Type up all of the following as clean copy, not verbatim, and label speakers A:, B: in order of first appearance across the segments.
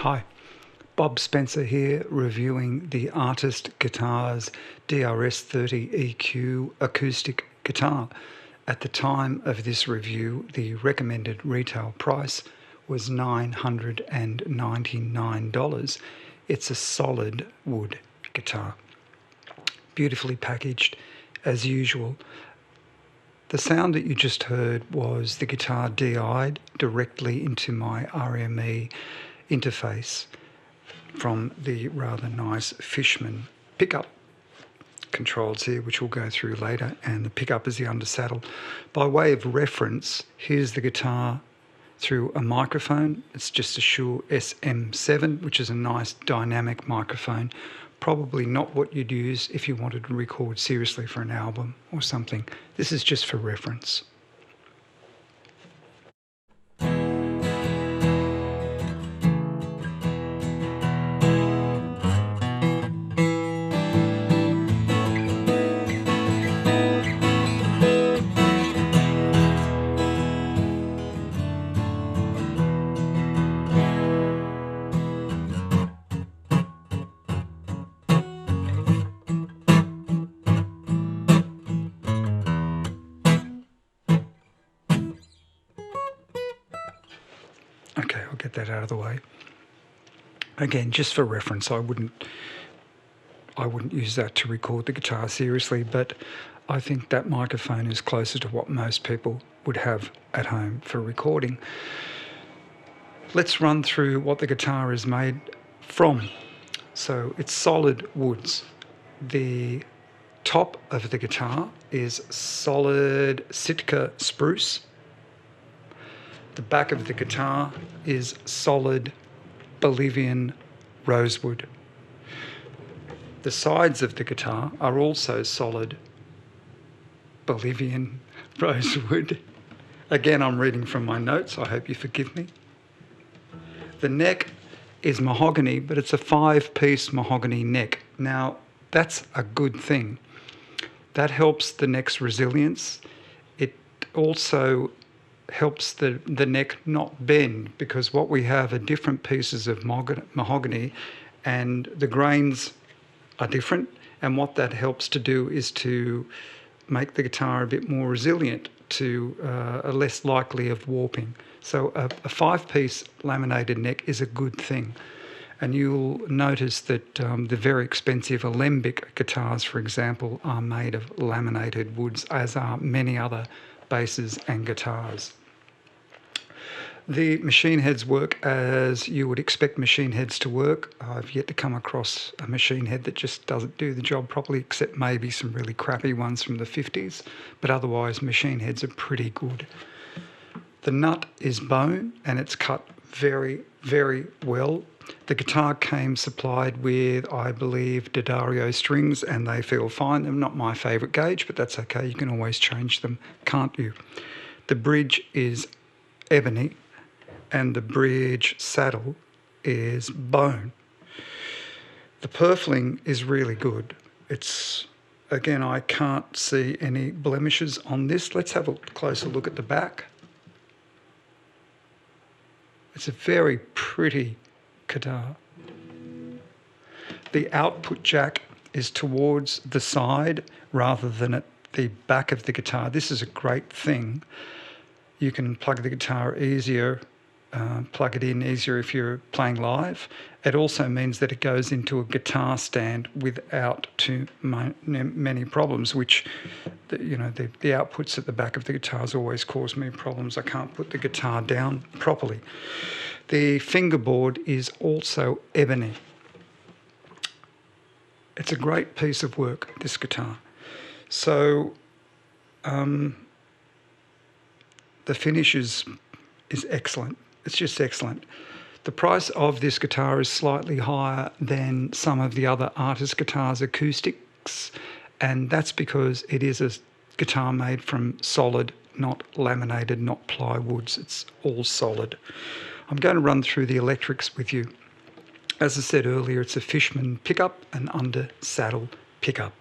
A: Hi, Bob Spencer here, reviewing the Artist Guitars DRS30EQ acoustic guitar. At the time of this review, the recommended retail price was $999. It's a solid wood guitar, beautifully packaged as usual. The sound that you just heard was the guitar DI'd directly into my RME interface from the rather nice Fishman pickup controls here, which we'll go through later, and the pickup is the undersaddle. By way of reference, here's the guitar through a microphone. It's just a Shure SM7, which is a nice dynamic microphone. Probably not what you'd use if you wanted to record seriously for an album or something. This is just for reference. Okay, I'll get that out of the way. Again, just for reference, I wouldn't use that to record the guitar seriously, but I think that microphone is closer to what most people would have at home for recording. Let's run through what the guitar is made from. So it's solid woods. The top of the guitar is solid Sitka spruce. The back of the guitar is solid Bolivian rosewood. The sides of the guitar are also solid Bolivian rosewood. Again, I'm reading from my notes. I hope you forgive me. The neck is mahogany, but it's a 5-piece mahogany neck. Now, that's a good thing. That helps the neck's resilience. It also helps the neck not bend, because what we have are different pieces of mahogany and the grains are different, and what that helps to do is to make the guitar a bit more resilient, to less likely of warping. So a 5-piece laminated neck is a good thing. And you'll notice that the very expensive alembic guitars, for example, are made of laminated woods, as are many other basses and guitars. The machine heads work as you would expect machine heads to work. I've yet to come across a machine head that just doesn't do the job properly, except maybe some really crappy ones from the 50s. But otherwise, machine heads are pretty good. The nut is bone, and it's cut very, very well. The guitar came supplied with, I believe, D'Addario strings, and they feel fine. They're not my favourite gauge, but that's okay. You can always change them, can't you? The bridge is ebony, and the bridge saddle is bone. The purfling is really good. It's, again, I can't see any blemishes on this. Let's have a closer look at the back. It's a very pretty guitar. The output jack is towards the side rather than at the back of the guitar. This is a great thing. You can plug the guitar easier, plug it in easier if you're playing live. It also means that it goes into a guitar stand without too many problems, which, the outputs at the back of the guitars always cause me problems. I can't put the guitar down properly. The fingerboard is also ebony. It's a great piece of work, this guitar. So the finish is excellent. It's just excellent. The price of this guitar is slightly higher than some of the other Artist Guitars acoustics, and that's because it is a guitar made from solid, not laminated, not plywoods. It's all solid. I'm going to run through the electrics with you. As I said earlier, it's a Fishman pickup, an under-saddle pickup.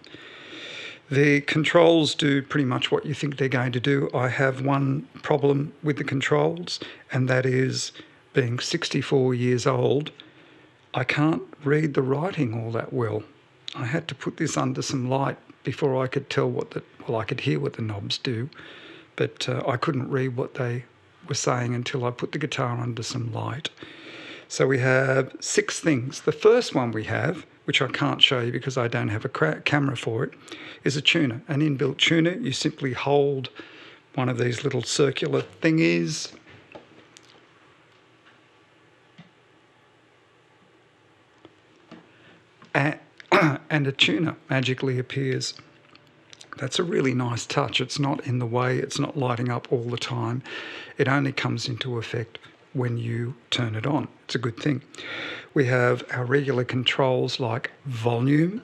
A: The controls do pretty much what you think they're going to do. I have one problem with the controls, and that is, being 64 years old, I can't read the writing all that well. I had to put this under some light before I could tell I could hear what the knobs do, but I couldn't read what they were saying until I put the guitar under some light. So we have 6 things. The first one we have, which I can't show you because I don't have a camera for it, is a tuner, an inbuilt tuner. You simply hold one of these little circular thingies, and a tuner magically appears. That's a really nice touch. It's not in the way, it's not lighting up all the time. It only comes into effect when you turn it on. It's a good thing. We have our regular controls like volume,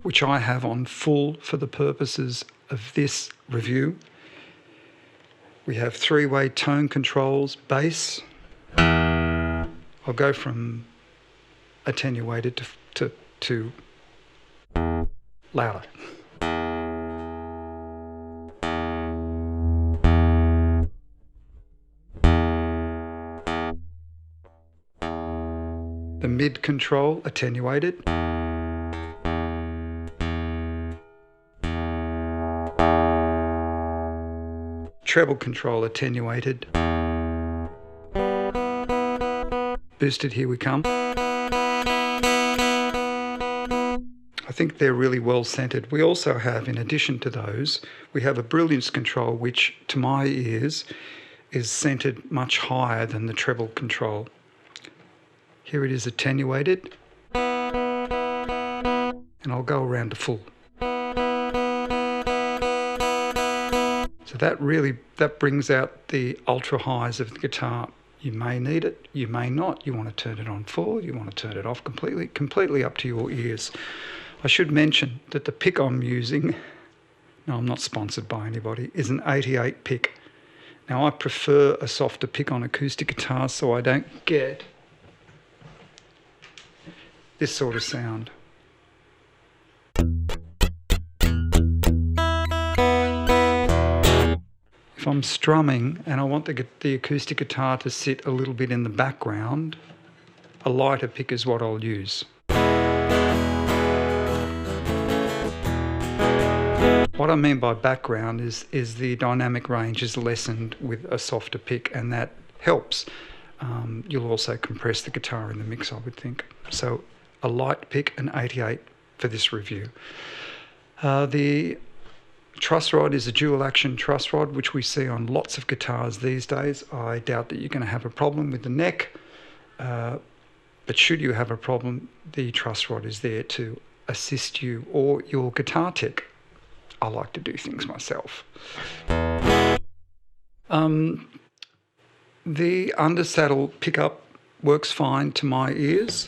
A: which I have on full for the purposes of this review. We have 3-way tone controls, bass. I'll go from attenuated to louder. The mid control, attenuated. Treble control, attenuated. Boosted, here we come. I think they're really well centered. We also have, in addition to those, we have a Brilliance Control, which to my ears is centered much higher than the treble control. Here it is attenuated, and I'll go around to full. So that brings out the ultra highs of the guitar. You may need it, you may not. You want to turn it on full, you want to turn it off completely up to your ears. I should mention that the pick I'm using, no, I'm not sponsored by anybody, is an 88 pick. Now I prefer a softer pick on acoustic guitars so I don't get this sort of sound. If I'm strumming and I want the acoustic guitar to sit a little bit in the background, a lighter pick is what I'll use. What I mean by background is the dynamic range is lessened with a softer pick, and that helps. You'll also compress the guitar in the mix, I would think. So a light pick, an 88 for this review. The Truss Ride is a dual action truss rod, which we see on lots of guitars these days. I doubt that you're going to have a problem with the neck, but should you have a problem, the truss rod is there to assist you or your guitar tech. I like to do things myself. The undersaddle pickup works fine to my ears.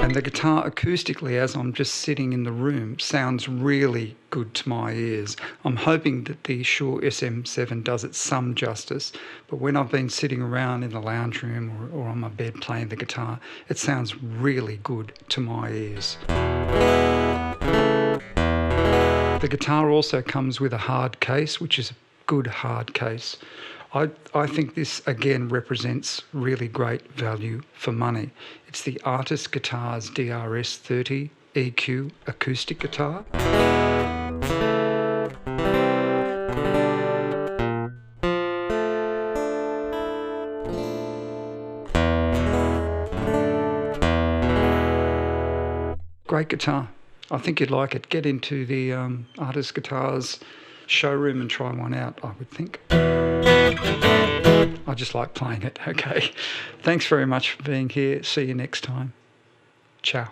A: And the guitar acoustically, as I'm just sitting in the room, sounds really good to my ears. I'm hoping that the Shure SM7 does it some justice, but when I've been sitting around in the lounge room or on my bed playing the guitar, it sounds really good to my ears. The guitar also comes with a hard case, which is a good hard case. I think this again represents really great value for money. It's the Artist Guitars DRS30EQ acoustic guitar. Great guitar. I think you'd like it. Get into the Artist Guitars showroom and try one out, I would think. I just like playing it. Okay. Thanks very much for being here. See you next time. Ciao.